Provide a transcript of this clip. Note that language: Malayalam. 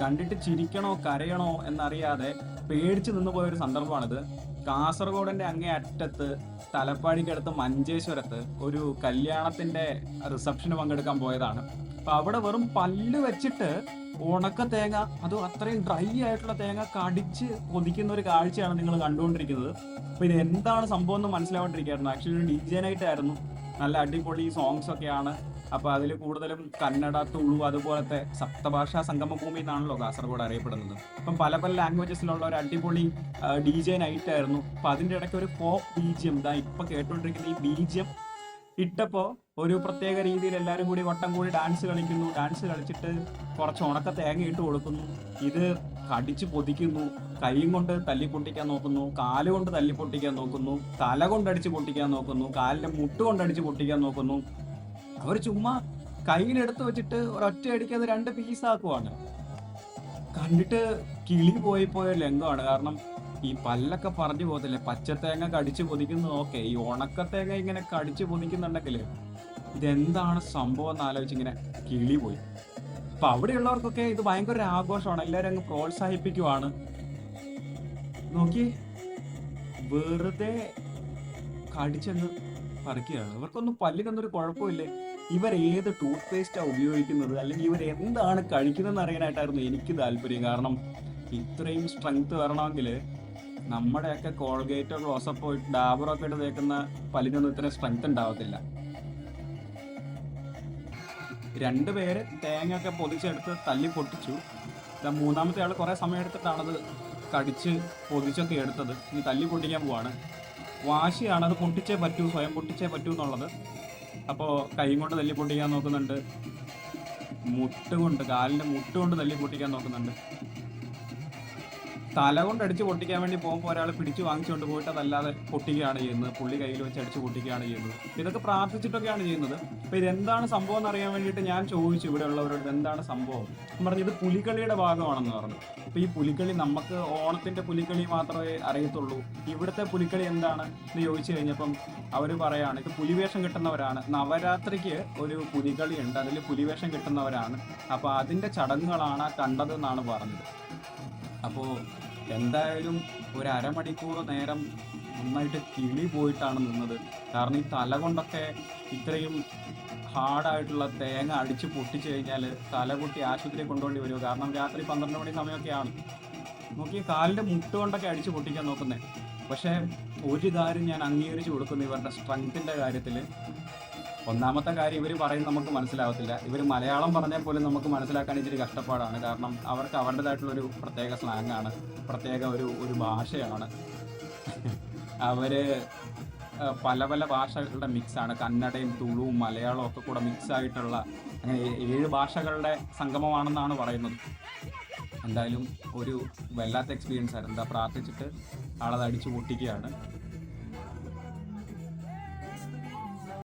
കണ്ടിട്ട് ചിരിക്കണോ കരയണോ എന്നറിയാതെ പേടിച്ച് നിന്ന് പോയൊരു സന്ദർഭമാണിത്. കാസർഗോഡിന്റെ അങ്ങേ അറ്റത്ത് തലപ്പാടിക്കടുത്ത് മഞ്ചേശ്വരത്ത് ഒരു കല്യാണത്തിന്റെ റിസപ്ഷന് പങ്കെടുക്കാൻ പോയതാണ്. അപ്പൊ അവിടെ വെറും പല്ല് വെച്ചിട്ട് ഉണക്ക തേങ്ങ, അതും അത്രയും ഡ്രൈ ആയിട്ടുള്ള തേങ്ങ കടിച്ച് പൊതിക്കുന്ന ഒരു കാഴ്ചയാണ് നിങ്ങൾ കണ്ടുകൊണ്ടിരിക്കുന്നത്. അപ്പൊ ഇത് എന്താണ് സംഭവം എന്ന് മനസ്സിലാവാണ്ടിരിക്കുകയായിരുന്നു. ആക്ച്വലി ഒരു DJ നൈറ്റ് ആയിരുന്നു. നല്ല അടിപൊളി സോങ്സ് ഒക്കെയാണ്. അപ്പൊ അതിൽ കൂടുതലും കന്നഡ, തുളു, അതുപോലത്തെ സപ്തഭാഷാ സംഗമഭൂമി എന്നാണല്ലോ കാസർഗോഡ് അറിയപ്പെടുന്നത്. അപ്പം പല പല ലാംഗ്വേജസിലുള്ള ഒരു അടിപൊളി DJ നൈറ്റ് ആയിരുന്നു. അപ്പൊ അതിന്റെ ഇടയ്ക്ക് ഒരു പോപ്പ് BGM, ഇതാ ഇപ്പൊ കേട്ടോണ്ടിരിക്കുന്ന ഈ BGM ഇട്ടപ്പോ ഒരു പ്രത്യേക രീതിയിൽ എല്ലാവരും കൂടി വട്ടം കൂടി ഡാൻസ് കളിക്കുന്നു. ഡാൻസ് കളിച്ചിട്ട് കുറച്ച് ഉണക്ക തേങ്ങ ഇട്ട് കൊടുക്കുന്നു. ഇത് കടിച്ച് പൊതിക്കുന്നു. കൈയും കൊണ്ട് തല്ലി പൊട്ടിക്കാൻ നോക്കുന്നു, കാലുകൊണ്ട് തല്ലി പൊട്ടിക്കാൻ നോക്കുന്നു, തല കൊണ്ടടിച്ച് പൊട്ടിക്കാൻ നോക്കുന്നു, കാലിന്റെ മുട്ട് കൊണ്ടടിച്ച് പൊട്ടിക്കാൻ നോക്കുന്നു. അവർ ചുമ്മാ കയ്യിലെടുത്ത് വെച്ചിട്ട് ഒരൊറ്റ അടിക്ക് അത് 2 പീസാക്കുവാണ്. കണ്ടിട്ട് കിളി പോയ ലംഘമാണ്. കാരണം ഈ പല്ലൊക്കെ പറഞ്ഞു പോകത്തില്ലേ, പച്ചത്തേങ്ങ കടിച്ച് പൊതിക്കുന്നത്. ഓക്കെ, ഈ ഉണക്കത്തേങ്ങ ഇങ്ങനെ കടിച്ച് പൊതിക്കുന്നുണ്ടെങ്കിൽ ഇതെന്താണ് സംഭവം എന്ന് ആലോചിച്ച് ഇങ്ങനെ കിളി പോയി. അപ്പൊ അവിടെയുള്ളവർക്കൊക്കെ ഇത് ഭയങ്കര ഒരു ആഘോഷമാണ്. എല്ലാവരും അങ്ങ് പ്രോത്സാഹിപ്പിക്കുവാണ്. നോക്കി, വെറുതെ കടിച്ചങ്ങ് പറിക്കുകയാണ്. ഇവർക്കൊന്നും പല്ലിനൊന്നും ഒരു കുഴപ്പമില്ലേ. ഇവർ ഏത് ടൂത്ത് പേസ്റ്റാണ് ഉപയോഗിക്കുന്നത്, അല്ലെങ്കിൽ ഇവർ എന്താണ് കഴിക്കുന്നതെന്ന് അറിയാനായിട്ടായിരുന്നു എനിക്ക് താല്പര്യം. കാരണം ഇത്രയും സ്ട്രെങ്ത് വരണമെങ്കിൽ നമ്മുടെയൊക്കെ കോൾഗേറ്റോ ക്ലോസപ്പോ ഡാബറോ ഒക്കെ ഇട്ട് തേക്കുന്ന പല്ലിനൊന്നും ഇത്രയും സ്ട്രെങ്ത് ഉണ്ടാവത്തില്ല. 2 പേര് തേങ്ങ ഒക്കെ പൊതിച്ചെടുത്ത് തല്ലി പൊട്ടിച്ചു. മൂന്നാമത്തെ ആൾ കുറെ സമയം എടുത്തിട്ടാണത് കടിച്ച് പൊതിച്ചൊക്കെ എടുത്തത്. ഇനി തല്ലി പൊട്ടിക്കാൻ പോവാണ്. വാശിയാണ്, അത് പൊട്ടിച്ചേ പറ്റൂ, സ്വയം പൊട്ടിച്ചേ പറ്റൂ എന്നുള്ളത്. അപ്പോൾ കൈ കൊണ്ട് തല്ലി പൊട്ടിക്കാൻ നോക്കുന്നുണ്ട്, കാലിന്റെ മുട്ട് കൊണ്ട് തല്ലി പൊട്ടിക്കാൻ നോക്കുന്നുണ്ട്. തല കൊണ്ട് അടിച്ച് പൊട്ടിക്കാൻ വേണ്ടി പോകുമ്പോൾ ഒരാൾ പിടിച്ചു വാങ്ങിച്ചുകൊണ്ട് പോയിട്ട് അതല്ലാതെ പൊട്ടിക്കുകയാണ് ചെയ്യുന്നത്. പുള്ളി കയ്യിൽ വെച്ച് അടിച്ച് പൊട്ടിക്കുകയാണ് ചെയ്യുന്നത്. ഇതൊക്കെ പ്രാർത്ഥിച്ചിട്ടൊക്കെയാണ് ചെയ്യുന്നത്. അപ്പൊ ഇതെന്താണ് സംഭവം എന്ന് അറിയാൻ വേണ്ടിയിട്ട് ഞാൻ ചോദിച്ചു ഇവിടെ ഉള്ളവരോട്, എന്താണ് സംഭവം പറഞ്ഞു. ഇത് പുലിക്കളിയുടെ ഭാഗമാണെന്ന് പറഞ്ഞു. അപ്പൊ ഈ പുലിക്കളി നമുക്ക് ഓണത്തിന്റെ പുലിക്കളി മാത്രമേ അറിയത്തുള്ളൂ. ഇവിടുത്തെ പുലിക്കളി എന്താണ് എന്ന് ചോദിച്ചു കഴിഞ്ഞപ്പം അവർ പറയാണ്, ഇത് പുലിവേഷം കിട്ടുന്നവരാണ്. നവരാത്രിക്ക് ഒരു പുലികളി ഉണ്ട്, അതിൽ പുലിവേഷം കിട്ടുന്നവരാണ്. അപ്പൊ അതിന്റെ ചടങ്ങുകളാണ് കണ്ടതെന്നാണ് പറഞ്ഞത്. അപ്പോൾ എന്തായാലും ഒരു അരമണിക്കൂർ നേരം നന്നായിട്ട് കിളി പോയിട്ടാണ് നിന്നത്. കാരണം ഈ തല കൊണ്ടൊക്കെ ഇത്രയും ഹാർഡായിട്ടുള്ള തേങ്ങ അടിച്ച് പൊട്ടിച്ചു കഴിഞ്ഞാൽ തല പൊട്ടി ആശുപത്രിയിൽ കൊണ്ടുപോകേണ്ടി വരുമോ? കാരണം രാത്രി 12 മണി സമയമൊക്കെയാണ്. നോക്കി, കാലിൻ്റെ മുട്ട് കൊണ്ടൊക്കെ അടിച്ച് പൊട്ടിക്കാൻ നോക്കുന്നത്. പക്ഷേ ഒരു കാര്യം ഞാൻ അംഗീകരിച്ച് കൊടുക്കുന്നു ഇവരുടെ സ്ട്രെങ്ത്തിൻ്റെ കാര്യത്തിൽ. ഒന്നാമത്തെ കാര്യം, ഇവർ പറയുന്നത് നമുക്ക് മനസ്സിലാവത്തില്ല. ഇവർ മലയാളം പറഞ്ഞാൽ പോലും നമുക്ക് മനസ്സിലാക്കാൻ ഇച്ചിരി കഷ്ടപ്പാടാണ്. കാരണം അവർക്ക് അവരുടേതായിട്ടുള്ളൊരു പ്രത്യേക സ്ലാങ്ങാണ്, പ്രത്യേക ഒരു ഭാഷയാണ്. അവർ പല പല ഭാഷകളുടെ മിക്സാണ്. കന്നഡയും തുളുവും മലയാളവും ഒക്കെ കൂടെ മിക്സ് ആയിട്ടുള്ള അങ്ങനെ 7 ഭാഷകളുടെ സംഗമമാണെന്നാണ് പറയുന്നത്. എന്തായാലും ഒരു വല്ലാത്ത എക്സ്പീരിയൻസ് ആയിരുന്നു. എന്താ പ്രാർത്ഥിച്ചിട്ട് ആളത് അടിച്ചു പൊട്ടിക്കുകയാണ്.